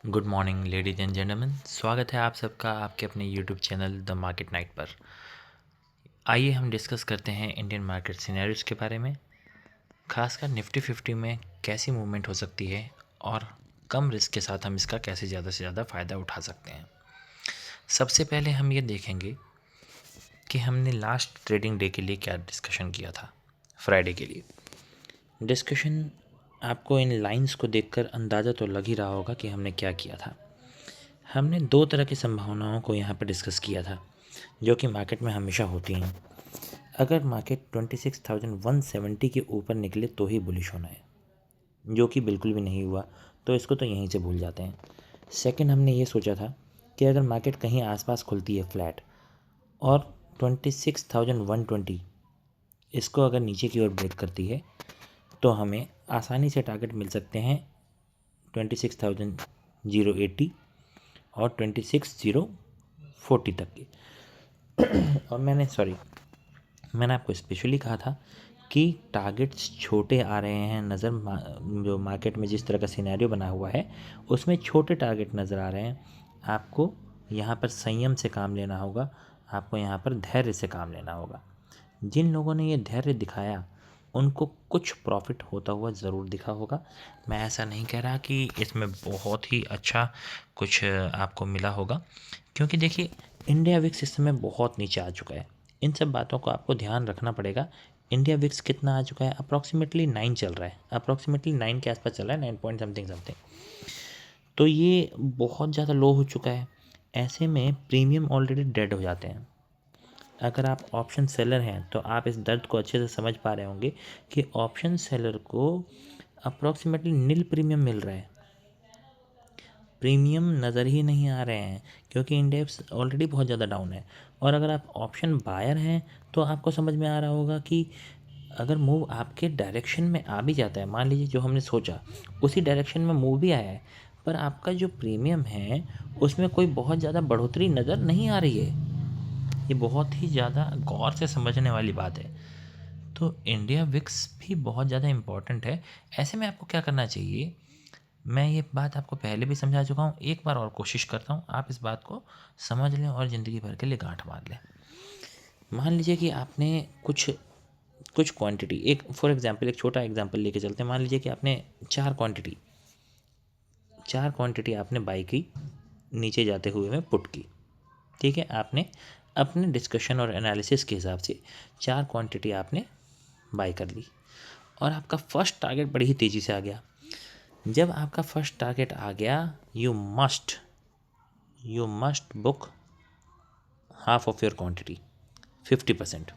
Good morning ladies and gentleman, स्वागत है आप सबका आपके अपने YouTube channel the market night पर। आइए हम डिस्कस करते हैं इंडियन मार्केट सिनेरियोज के बारे में, खासकर निफ्टी 50 में कैसी मूवमेंट हो सकती है और कम रिस्क के साथ हम इसका कैसे ज़्यादा से ज़्यादा फ़ायदा उठा सकते हैं। सबसे पहले हम ये देखेंगे कि हमने लास्ट ट्रेडिंग डे के लिए क्या डिस्कशन किया था। फ्राइडे के लिए डिस्कशन आपको इन लाइंस को देखकर अंदाज़ा तो लग ही रहा होगा कि हमने क्या किया था। हमने दो तरह की संभावनाओं को यहाँ पर डिस्कस किया था जो कि मार्केट में हमेशा होती हैं। अगर मार्केट 26,170 के ऊपर निकले तो ही बुलिश होना है, जो कि बिल्कुल भी नहीं हुआ, तो इसको तो यहीं से भूल जाते हैं। सेकंड, हमने ये सोचा था कि अगर मार्केट कहीं आसपास खुलती है फ्लैट और 26,120 इसको अगर नीचे की ओर ब्रेक करती है तो हमें आसानी से टारगेट मिल सकते हैं 26,080 और 26,040 तक की। और मैंने आपको स्पेशली कहा था कि टारगेट्स छोटे आ रहे हैं नज़र, जो मार्केट में जिस तरह का सिनेरियो बना हुआ है उसमें छोटे टारगेट नज़र आ रहे हैं। आपको यहाँ पर संयम से काम लेना होगा, आपको यहाँ पर धैर्य से काम लेना होगा। जिन लोगों ने ये धैर्य दिखाया उनको कुछ प्रॉफिट होता हुआ ज़रूर दिखा होगा। मैं ऐसा नहीं कह रहा कि इसमें बहुत ही अच्छा कुछ आपको मिला होगा, क्योंकि देखिए इंडिया विक्स इस समय बहुत नीचे आ चुका है। इन सब बातों को आपको ध्यान रखना पड़ेगा। इंडिया विक्स कितना आ चुका है? अप्रॉक्सीमेटली 9 चल रहा है, अप्रॉक्सीमेटली 9 के आसपास चल रहा है, 9 पॉइंट समथिंग समथिंग। तो ये बहुत ज़्यादा लो हो चुका है। ऐसे में प्रीमियम ऑलरेडी डेड हो जाते हैं। अगर आप ऑप्शन सेलर हैं तो आप इस दर्द को अच्छे से समझ पा रहे होंगे कि ऑप्शन सेलर को अप्रॉक्सीमेटली नील प्रीमियम मिल रहा है। प्रीमियम नज़र ही नहीं आ रहे हैं क्योंकि इंडेक्स ऑलरेडी बहुत ज़्यादा डाउन है। और अगर आप ऑप्शन बायर हैं तो आपको समझ में आ रहा होगा कि अगर मूव आपके डायरेक्शन में आ भी जाता है, मान लीजिए जो हमने सोचा उसी डायरेक्शन में मूव भी आया है, पर आपका जो प्रीमियम है उसमें कोई बहुत ज़्यादा बढ़ोतरी नज़र नहीं आ रही है। ये बहुत ही ज़्यादा गौर से समझने वाली बात है। तो इंडिया विक्स भी बहुत ज़्यादा इम्पॉर्टेंट है। ऐसे में आपको क्या करना चाहिए, मैं ये बात आपको पहले भी समझा चुका हूँ, एक बार और कोशिश करता हूँ आप इस बात को समझ लें और ज़िंदगी भर के लिए गांठ मार लें। मान लीजिए कि आपने कुछ कुछ क्वांटिटी, एक फॉर एग्जांपल एक छोटा एग्जांपल लेके चलते हैं। मान लीजिए कि आपने चार क्वांटिटी आपने बाई की नीचे जाते हुए में पुट की। ठीक है, आपने अपने डिस्कशन और एनालिसिस के हिसाब से 4 क्वांटिटी आपने बाई कर ली और आपका फर्स्ट टारगेट बड़ी ही तेज़ी से आ गया। जब आपका फर्स्ट टारगेट आ गया, you must book half of your quantity, 50%।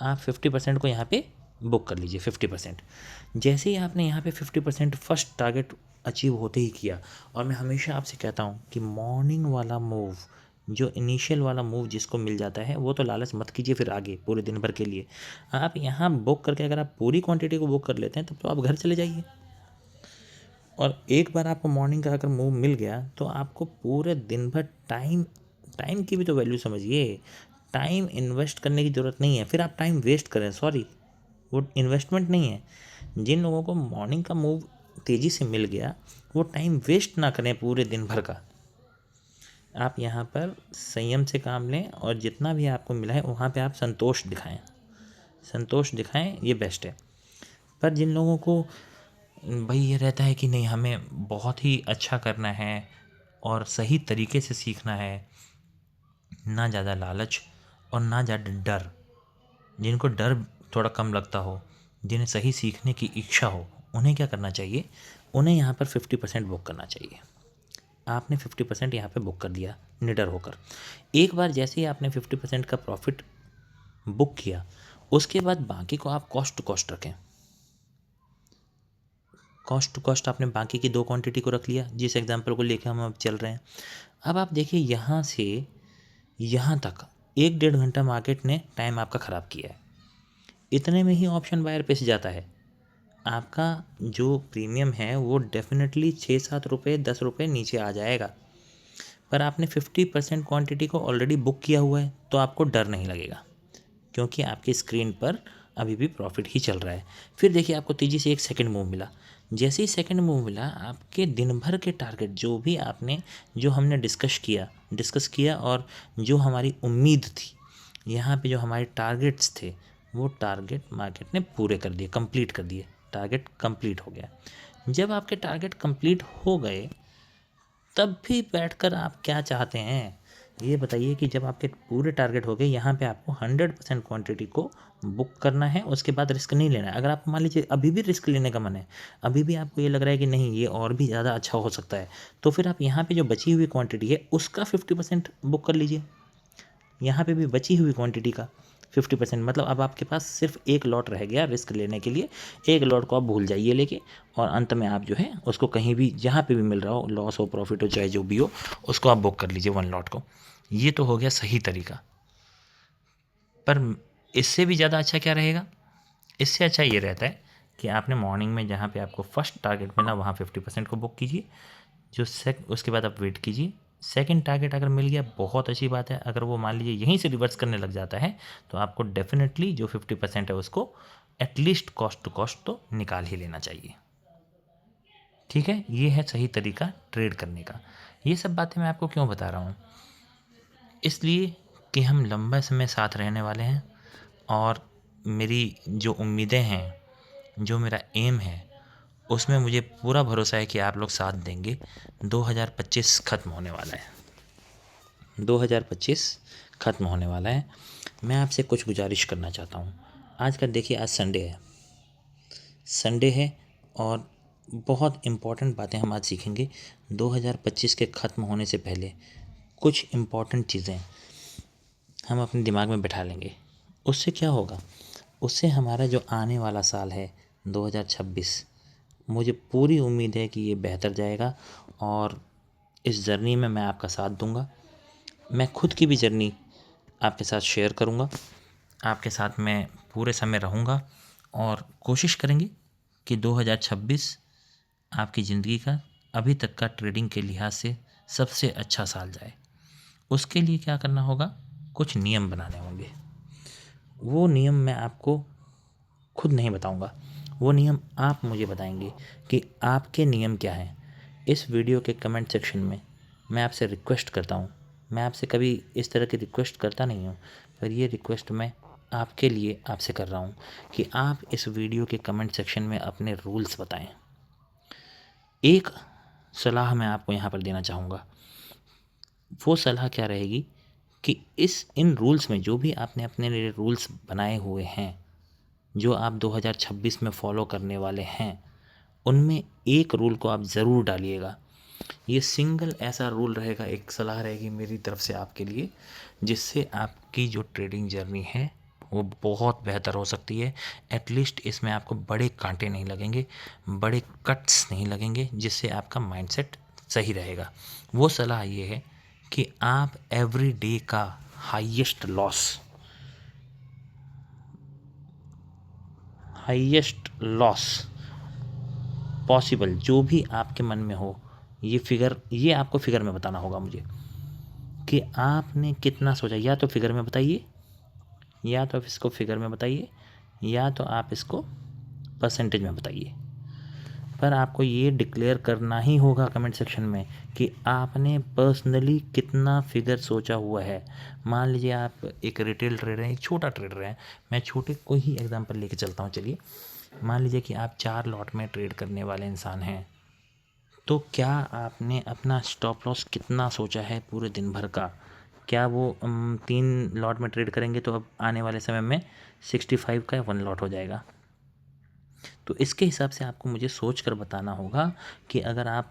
आप 50% को यहाँ पे बुक कर लीजिए। 50% जैसे ही आपने यहाँ पे 50% फर्स्ट टारगेट अचीव होते ही किया, और मैं हमेशा आपसे कहता हूँ कि मॉर्निंग वाला मूव, जो इनिशियल वाला मूव जिसको मिल जाता है वो तो लालच मत कीजिए फिर आगे पूरे दिन भर के लिए। आप यहाँ बुक करके अगर आप पूरी क्वांटिटी को बुक कर लेते हैं तब तो आप घर चले जाइए। और एक बार आपको मॉर्निंग का अगर मूव मिल गया तो आपको पूरे दिन भर टाइम की भी तो वैल्यू समझिए। टाइम इन्वेस्ट करने की ज़रूरत नहीं है, फिर आप टाइम वेस्ट करें, सॉरी, वो इन्वेस्टमेंट नहीं है। जिन लोगों को मॉर्निंग का मूव तेज़ी से मिल गया वो टाइम वेस्ट ना करें पूरे दिन भर का। आप यहाँ पर संयम से काम लें और जितना भी आपको मिला है वहाँ पे आप संतोष दिखाएं, ये बेस्ट है। पर जिन लोगों को भाई ये रहता है कि नहीं हमें बहुत ही अच्छा करना है और सही तरीके से सीखना है, ना ज़्यादा लालच और ना ज़्यादा डर, जिनको डर थोड़ा कम लगता हो, जिन्हें सही सीखने की इच्छा हो, उन्हें क्या करना चाहिए, उन्हें यहाँ पर 50% बुक करना चाहिए। आपने 50% यहाँ पे बुक कर दिया निडर होकर। एक बार जैसे ही आपने 50% का प्रॉफिट बुक किया उसके बाद बाकी को आप कॉस्ट टू कॉस्ट रखें। कॉस्ट टू कॉस्ट आपने बाकी की 2 क्वांटिटी को रख लिया, जिस एग्जांपल को लेकर हम अब चल रहे हैं। अब आप देखिए यहाँ से यहाँ तक 1-1.5 घंटा मार्केट ने टाइम आपका ख़राब किया है। इतने में ही ऑप्शन बायर पिस जाता है। आपका जो प्रीमियम है वो डेफिनेटली 6-7 रुपये 10 रुपये नीचे आ जाएगा। पर आपने 50% क्वांटिटी को ऑलरेडी बुक किया हुआ है तो आपको डर नहीं लगेगा, क्योंकि आपकी स्क्रीन पर अभी भी प्रॉफिट ही चल रहा है। फिर देखिए आपको तेज़ी से एक सेकंड मूव मिला। जैसे ही सेकंड मूव मिला, आपके दिन भर के टारगेट जो हमने डिस्कस किया और जो हमारी उम्मीद थी, यहाँ पे जो हमारे टारगेट्स थे, वो टारगेट मार्केट ने पूरे कर दिए, कंप्लीट कर दिए। टारगेट कंप्लीट हो गया। जब आपके टारगेट कंप्लीट हो गए, तब भी बैठकर आप क्या चाहते हैं ये बताइए। कि जब आपके पूरे टारगेट हो गए, यहाँ पे आपको 100% क्वांटिटी को बुक करना है, उसके बाद रिस्क नहीं लेना है। अगर आप मान लीजिए अभी भी रिस्क लेने का मन है, अभी भी आपको ये लग रहा है कि नहीं ये और भी ज़्यादा अच्छा हो सकता है, तो फिर आप यहाँ पे जो बची हुई क्वांटिटी है उसका 50% बुक कर लीजिए। यहाँ पे भी बची हुई क्वांटिटी का 50%, मतलब अब आपके पास सिर्फ एक लॉट रह गया रिस्क लेने के लिए। एक लॉट को आप भूल जाइए लेके, और अंत में आप जो है उसको कहीं भी जहाँ पे भी मिल रहा हो, लॉस हो प्रॉफिट हो चाहे जो भी हो, उसको आप बुक कर लीजिए 1 लॉट को। ये तो हो गया सही तरीका। पर इससे भी ज़्यादा अच्छा क्या रहेगा? इससे अच्छा ये रहता है कि आपने मॉर्निंग में जहाँ पे आपको फर्स्ट टारगेट मिला वहाँ 50% को बुक कीजिए। उसके बाद आप वेट कीजिए। सेकंड टारगेट अगर मिल गया बहुत अच्छी बात है। अगर वो मान लीजिए यहीं से रिवर्स करने लग जाता है, तो आपको डेफिनेटली जो 50% है उसको एटलीस्ट कॉस्ट टू कॉस्ट तो निकाल ही लेना चाहिए। ठीक है, ये है सही तरीका ट्रेड करने का। ये सब बातें मैं आपको क्यों बता रहा हूँ? इसलिए कि हम लंबा समय साथ रहने वाले हैं, और मेरी जो उम्मीदें हैं, जो मेरा एम है, उसमें मुझे पूरा भरोसा है कि आप लोग साथ देंगे। 2025 ख़त्म होने वाला है। 2025 ख़त्म होने वाला है। मैं आपसे कुछ गुजारिश करना चाहता हूँ। आज का देखिए, आज संडे है और बहुत इम्पॉर्टेंट बातें हम आज सीखेंगे। 2025 के ख़त्म होने से पहले कुछ इम्पॉर्टेंट चीज़ें हम अपने दिमाग में बैठा लेंगे। उससे क्या होगा? उससे हमारा जो आने वाला साल है 2026, मुझे पूरी उम्मीद है कि ये बेहतर जाएगा, और इस जर्नी में मैं आपका साथ दूंगा। मैं खुद की भी जर्नी आपके साथ शेयर करूंगा, आपके साथ मैं पूरे समय रहूंगा, और कोशिश करेंगे कि 2026 आपकी ज़िंदगी का अभी तक का ट्रेडिंग के लिहाज से सबसे अच्छा साल जाए। उसके लिए क्या करना होगा? कुछ नियम बनाने होंगे। वो नियम मैं आपको खुद नहीं बताऊंगा, वो नियम आप मुझे बताएंगे कि आपके नियम क्या हैं। इस वीडियो के कमेंट सेक्शन में मैं आपसे रिक्वेस्ट करता हूँ। मैं आपसे कभी इस तरह की रिक्वेस्ट करता नहीं हूँ, पर ये रिक्वेस्ट मैं आपके लिए आपसे कर रहा हूँ कि आप इस वीडियो के कमेंट सेक्शन में अपने रूल्स बताएं। एक सलाह मैं आपको यहाँ पर देना चाहूँगा। वो सलाह क्या रहेगी कि इन रूल्स में जो भी आपने अपने लिए रूल्स बनाए हुए हैं, जो आप 2026 में फॉलो करने वाले हैं, उनमें एक रूल को आप ज़रूर डालिएगा। ये सिंगल ऐसा रूल रहेगा, एक सलाह रहेगी मेरी तरफ से आपके लिए, जिससे आपकी जो ट्रेडिंग जर्नी है वो बहुत बेहतर हो सकती है। एटलीस्ट इसमें आपको बड़े कांटे नहीं लगेंगे, बड़े कट्स नहीं लगेंगे, जिससे आपका माइंडसेट सही रहेगा। वो सलाह ये है कि आप एवरी डे का हाईएस्ट लॉस पॉसिबल जो भी आपके मन में हो, ये आपको फिगर में बताना होगा मुझे कि आपने कितना सोचा। या तो फिगर में बताइए, या तो आप इसको फिगर में बताइए, या तो आप इसको परसेंटेज में बताइए, पर आपको ये डिक्लेयर करना ही होगा कमेंट सेक्शन में कि आपने पर्सनली कितना फिगर सोचा हुआ है। मान लीजिए आप एक रिटेल ट्रेडर हैं, एक छोटा ट्रेडर हैं। मैं छोटे को ही एग्जांपल लेके चलता हूँ। चलिए, मान लीजिए कि आप 4 लॉट में ट्रेड करने वाले इंसान हैं, तो क्या आपने अपना स्टॉप लॉस कितना सोचा है पूरे दिन भर का? क्या वो 3 लॉट में ट्रेड करेंगे तो अब आने वाले समय में 65 का 1 लॉट हो जाएगा। तो इसके हिसाब से आपको मुझे सोच कर बताना होगा कि अगर आप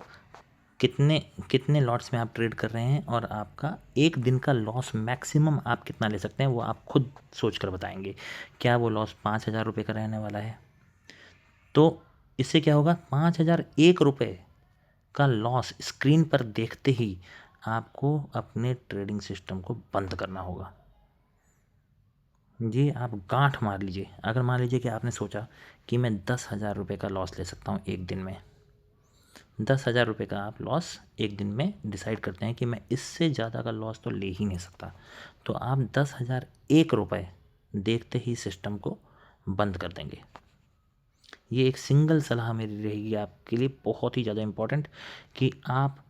कितने कितने लॉट्स में आप ट्रेड कर रहे हैं, और आपका एक दिन का लॉस मैक्सिमम आप कितना ले सकते हैं, वो आप खुद सोच कर बताएंगे। क्या वो लॉस 5,000 रुपये का रहने वाला है? तो इससे क्या होगा? 5,001 रुपये का लॉस स्क्रीन पर देखते ही आपको अपने ट्रेडिंग सिस्टम को बंद करना होगा। ये आप गांठ मार लीजिए। अगर मान लीजिए कि आपने सोचा कि मैं 10,000 रुपये का लॉस ले सकता हूँ एक दिन में, 10,000 रुपये का आप लॉस एक दिन में डिसाइड करते हैं कि मैं इससे ज़्यादा का लॉस तो ले ही नहीं सकता, तो आप 10,001 रुपये देखते ही सिस्टम को बंद कर देंगे। ये एक सिंगल सलाह मेरी रहेगी आपके लिए, बहुत ही ज़्यादा इम्पोर्टेंट, कि आप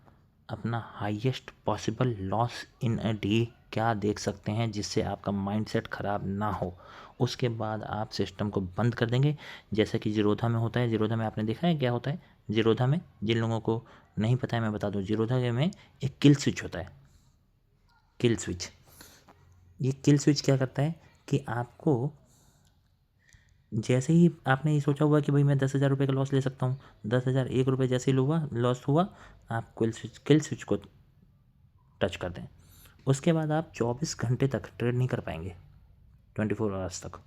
अपना highest possible loss in a day क्या देख सकते हैं जिससे आपका माइंडसेट ख़राब ना हो। उसके बाद आप सिस्टम को बंद कर देंगे, जैसा कि जीरोधा में होता है। जीरोधा में आपने देखा है क्या होता है? जीरोधा में, जिन लोगों को नहीं पता है मैं बता दूं, जीरोधा में एक किल स्विच होता है। किल स्विच, ये किल स्विच क्या करता है कि आपको जैसे ही आपने ये सोचा हुआ कि भाई मैं 10,000 रुपये का लॉस ले सकता हूँ, 10,000 एक रुपये जैसे ही लॉस हुआ, आप किल स्विच को टच कर दें। उसके बाद आप 24 घंटे तक ट्रेड नहीं कर पाएंगे, 24 आवर्स तक,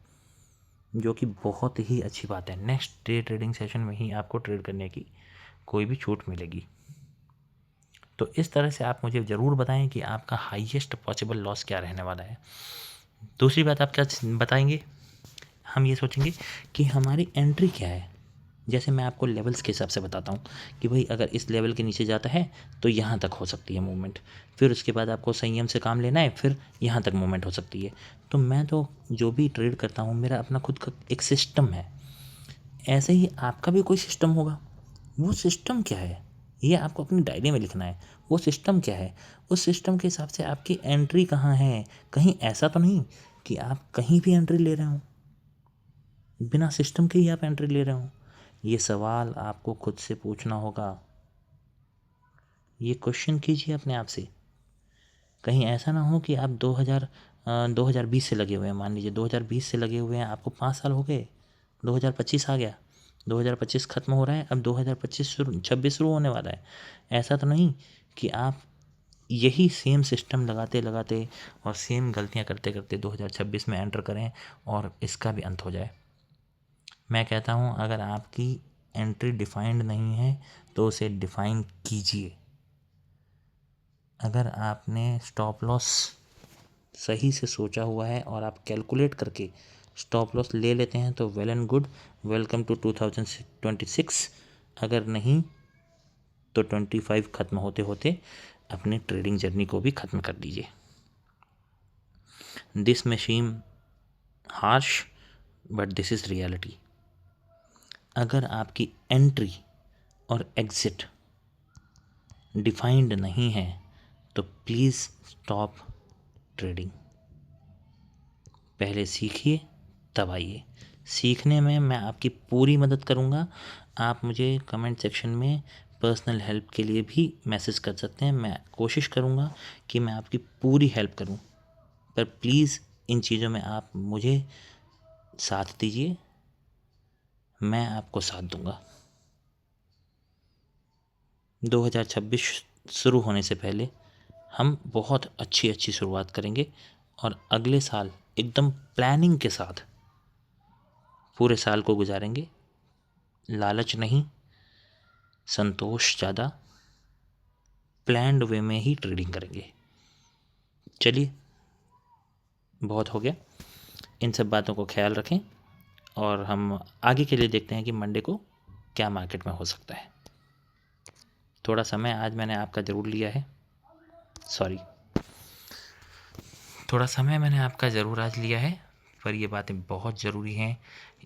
जो कि बहुत ही अच्छी बात है। नेक्स्ट डे ट्रेडिंग सेशन में ही आपको ट्रेड करने की कोई भी छूट मिलेगी। तो इस तरह से आप मुझे ज़रूर बताएं कि आपका हाईएस्ट पॉसिबल लॉस क्या रहने वाला है। दूसरी बात आप क्या बताएंगे? हम ये सोचेंगे कि हमारी एंट्री क्या है। जैसे मैं आपको लेवल्स के हिसाब से बताता हूँ कि भाई अगर इस लेवल के नीचे जाता है तो यहाँ तक हो सकती है मूवमेंट, फिर उसके बाद आपको संयम से काम लेना है, फिर यहाँ तक मूवमेंट हो सकती है। तो मैं तो जो भी ट्रेड करता हूँ मेरा अपना खुद का एक सिस्टम है, ऐसे ही आपका भी कोई सिस्टम होगा। वो सिस्टम क्या है ये आपको अपनी डायरी में लिखना है। वो सिस्टम क्या है, उस सिस्टम के हिसाब से आपकी एंट्री कहाँ है। कहीं ऐसा तो नहीं कि आप कहीं भी एंट्री ले रहे हो, बिना सिस्टम के ही आप एंट्री ले रहे हो। ये सवाल आपको खुद से पूछना होगा, ये क्वेश्चन कीजिए अपने आप से। कहीं ऐसा ना हो कि आप 2020 से लगे हुए हैं, मान लीजिए 2020 से लगे हुए हैं, आपको 5 साल हो गए, 2025 आ गया, 2025 ख़त्म हो रहा है, अब 2026 शुरू होने वाला है। ऐसा तो नहीं कि आप यही सेम सिस्टम लगाते लगाते और सेम गलतियां करते करते 2026 में एंटर करें और इसका भी अंत हो जाए। मैं कहता हूँ अगर आपकी एंट्री डिफाइंड नहीं है तो उसे डिफाइन कीजिए। अगर आपने स्टॉप लॉस सही से सोचा हुआ है और आप कैलकुलेट करके स्टॉप लॉस ले लेते हैं तो well and good, welcome to 2026। अगर नहीं तो 25 ख़त्म होते होते अपनी ट्रेडिंग जर्नी को भी ख़त्म कर दीजिए। This may seem harsh but this is reality. अगर आपकी एंट्री और एग्ज़िट डिफाइंड नहीं है तो प्लीज़ स्टॉप ट्रेडिंग। पहले सीखिए तब आइए। सीखने में मैं आपकी पूरी मदद करूँगा। आप मुझे कमेंट सेक्शन में पर्सनल हेल्प के लिए भी मैसेज कर सकते हैं। मैं कोशिश करूँगा कि मैं आपकी पूरी हेल्प करूँ, पर प्लीज़ इन चीज़ों में आप मुझे साथ दीजिए, मैं आपको साथ दूँगा। 2026 शुरू होने से पहले हम बहुत अच्छी शुरुआत करेंगे और अगले साल एकदम प्लानिंग के साथ पूरे साल को गुजारेंगे। लालच नहीं, संतोष ज़्यादा, प्लान्ड वे में ही ट्रेडिंग करेंगे। चलिए, बहुत हो गया। इन सब बातों को ख्याल रखें और हम आगे के लिए देखते हैं कि मंडे को क्या मार्केट में हो सकता है। थोड़ा समय आज मैंने आपका ज़रूर लिया है, थोड़ा समय मैंने आपका ज़रूर आज लिया है, पर ये बातें बहुत ज़रूरी हैं।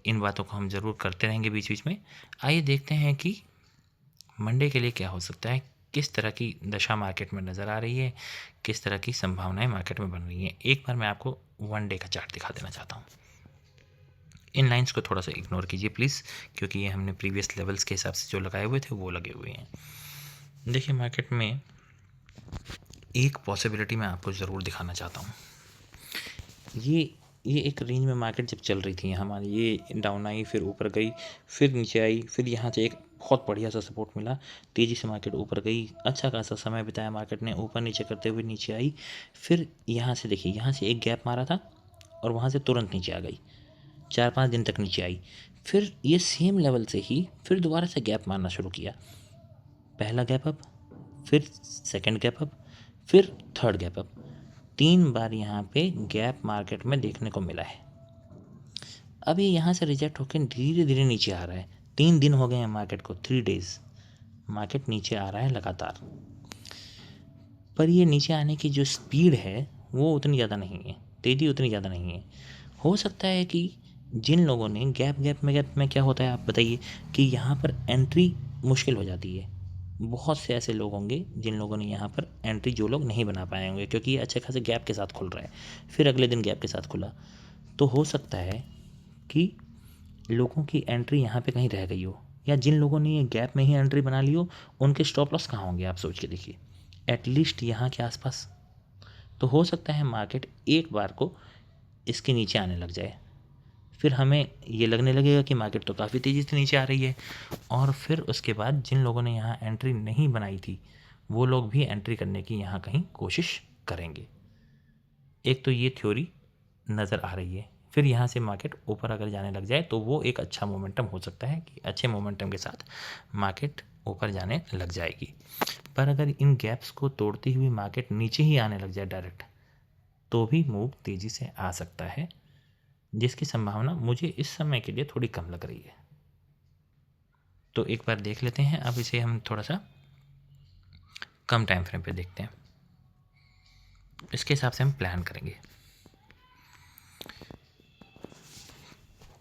इन बातों को हम ज़रूर करते रहेंगे बीच बीच में। आइए देखते हैं कि मंडे के लिए क्या हो सकता है, किस तरह की दशा मार्केट में नज़र आ रही है, किस तरह की संभावनाएं मार्केट में बन रही हैं। एक बार मैं आपको 1 डे का चार्ट दिखा देना चाहता हूँ। इन लाइंस को थोड़ा सा इग्नोर कीजिए प्लीज़, क्योंकि ये हमने प्रीवियस लेवल्स के हिसाब से जो लगाए हुए थे वो लगे हुए हैं। देखिए, मार्केट में एक पॉसिबिलिटी मैं आपको ज़रूर दिखाना चाहता हूँ। ये एक रेंज में मार्केट जब चल रही थी हमारी, ये डाउन आई, फिर ऊपर गई, फिर नीचे आई, फिर यहाँ से एक बहुत बढ़िया सा सपोर्ट मिला, तेज़ी से मार्केट ऊपर गई, अच्छा खासा समय बिताया मार्केट ने ऊपर नीचे करते हुए, नीचे आई, फिर यहाँ से देखिए, यहाँ से एक गैप मारा था और वहाँ से तुरंत नीचे आ गई, 4-5 दिन तक नीचे आई, फिर ये सेम लेवल से ही फिर दोबारा से गैप मारना शुरू किया। पहला गैप अप, फिर सेकंड गैप अप, फिर थर्ड गैप अप, 3 बार यहाँ पे गैप मार्केट में देखने को मिला है। अब ये यहाँ से रिजेक्ट होकर धीरे धीरे नीचे आ रहा है। 3 दिन हो गए हैं मार्केट को, 3 डेज मार्केट नीचे आ रहा है लगातार, पर ये नीचे आने की जो स्पीड है वो उतनी ज़्यादा नहीं है, तेज़ी उतनी ज़्यादा नहीं है। हो सकता है कि जिन लोगों ने गैप में क्या होता है आप बताइए कि यहाँ पर एंट्री मुश्किल हो जाती है। बहुत से ऐसे लोग होंगे जिन लोगों ने यहाँ पर एंट्री जो लोग नहीं बना पाए होंगे, क्योंकि ये अच्छे खासे गैप के साथ खुल रहा है, फिर अगले दिन गैप के साथ खुला, तो हो सकता है कि लोगों की एंट्री यहाँ पे कहीं रह गई हो, या जिन लोगों ने ये गैप में ही एंट्री बना ली हो उनके स्टॉप लॉस कहाँ होंगे आप सोच के देखिए, एटलीस्ट यहाँ के आसपास। तो हो सकता है मार्केट एक बार को इसके नीचे आने लग जाए, फिर हमें ये लगने लगेगा कि मार्केट तो काफ़ी तेज़ी से नीचे आ रही है, और फिर उसके बाद जिन लोगों ने यहाँ एंट्री नहीं बनाई थी वो लोग भी एंट्री करने की यहाँ कहीं कोशिश करेंगे। एक तो ये थ्योरी नज़र आ रही है। फिर यहाँ से मार्केट ऊपर अगर जाने लग जाए तो वो एक अच्छा मोमेंटम हो सकता है कि अच्छे मोमेंटम के साथ मार्केट ऊपर जाने लग जाएगी। पर अगर इन गैप्स को तोड़ती हुई मार्केट नीचे ही आने लग जाए डायरेक्ट, तो भी मूव तेज़ी से आ सकता है, जिसकी संभावना मुझे इस समय के लिए थोड़ी कम लग रही है। तो एक बार देख लेते हैं, अब इसे हम थोड़ा सा कम टाइम फ्रेम पे देखते हैं, इसके हिसाब से हम प्लान करेंगे।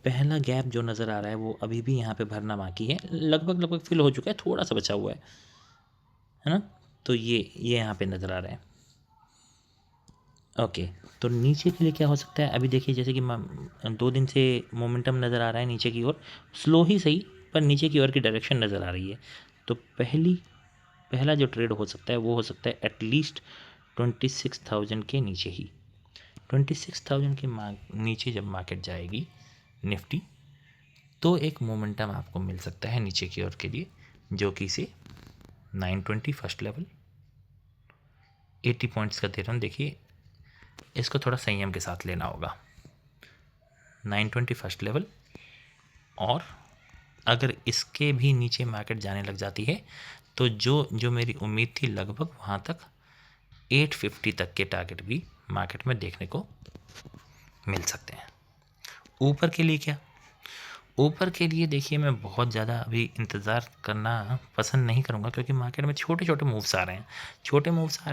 पहला गैप जो नज़र आ रहा है वो अभी भी यहाँ पे भरना बाकी है, लगभग फिल हो चुका है, थोड़ा सा बचा हुआ है ना। तो ये यहाँ पे नज़र आ रहा है। ओके, तो नीचे के लिए क्या हो सकता है, अभी देखिए जैसे कि 2 दिन से मोमेंटम नज़र आ रहा है नीचे की ओर, स्लो ही सही पर नीचे की ओर की डायरेक्शन नज़र आ रही है। तो पहला जो ट्रेड हो सकता है वो हो सकता है एटलीस्ट 26,000 के नीचे ही। 26,000 के नीचे जब मार्केट जाएगी निफ्टी, तो एक मोमेंटम आपको मिल सकता है नीचे की ओर के लिए, जो कि इसे 920 फर्स्ट लेवल 80 पॉइंट्स का दे रहा हूँ। देखिए इसको थोड़ा संयम के साथ लेना होगा। 920 फर्स्ट लेवल, और अगर इसके भी नीचे मार्केट जाने लग जाती है तो जो मेरी उम्मीद थी लगभग वहाँ तक 850 तक के टारगेट भी मार्केट में देखने को मिल सकते हैं। ऊपर के लिए क्या, ऊपर के लिए देखिए मैं बहुत ज़्यादा अभी इंतज़ार करना पसंद नहीं करूँगा, क्योंकि मार्केट में छोटे छोटे मूव्स आ रहे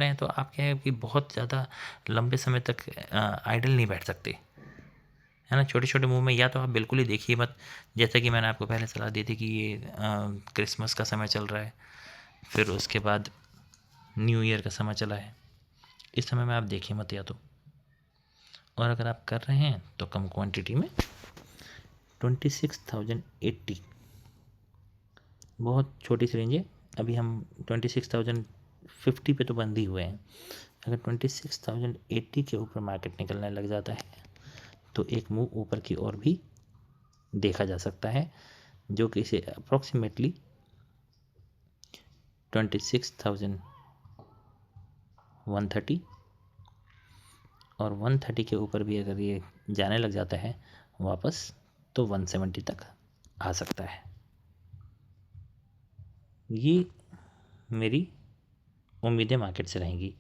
हैं। तो आप क्या है कि बहुत ज़्यादा लंबे समय तक आइडल नहीं बैठ सकते, है ना। छोटे छोटे मूव में या तो आप बिल्कुल ही देखिए मत, जैसा कि मैंने आपको पहले सलाह दी थी कि ये क्रिसमस का समय चल रहा है, फिर उसके बाद न्यू ईयर का समय चला है, इस समय में आप देखिए मत या तो, और अगर आप कर रहे हैं तो कम क्वांटिटी में। 26,080 बहुत छोटी सी रेंज है, अभी हम 26,050 पे तो बंद ही हुए हैं। अगर 26,080 के ऊपर मार्केट निकलने लग जाता है तो एक मूव ऊपर की ओर भी देखा जा सकता है, जो कि इसे अप्रॉक्सीमेटली 26,130 और 130 के ऊपर भी अगर ये जाने लग जाता है वापस, तो 170 तक आ सकता है। ये मेरी उम्मीदें मार्केट से रहेंगी।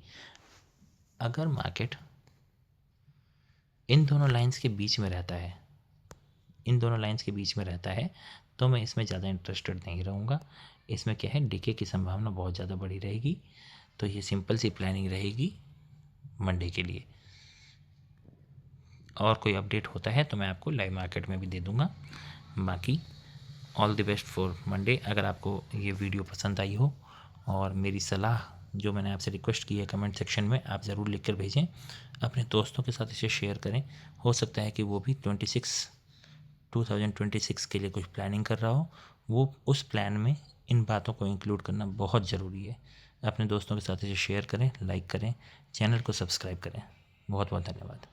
अगर मार्केट इन दोनों लाइंस के बीच में रहता है तो मैं इसमें ज़्यादा इंटरेस्टेड नहीं रहूँगा। इसमें क्या है, डीके की संभावना बहुत ज़्यादा बड़ी रहेगी। तो ये सिंपल सी प्लानिंग रहेगी मंडे के लिए, और कोई अपडेट होता है तो मैं आपको लाइव मार्केट में भी दे दूँगा। बाकी all the best for Monday. अगर आपको ये वीडियो पसंद आई हो, और मेरी सलाह जो मैंने आपसे रिक्वेस्ट की है कमेंट सेक्शन में आप ज़रूर लिख कर भेजें, अपने दोस्तों के साथ इसे शेयर करें। हो सकता है कि वो भी 2026 के लिए कुछ प्लानिंग कर रहा हो, वो उस प्लान में इन बातों को इंक्लूड करना बहुत ज़रूरी है। अपने दोस्तों के साथ इसे शेयर करें, लाइक करें, चैनल को सब्सक्राइब करें। बहुत बहुत धन्यवाद।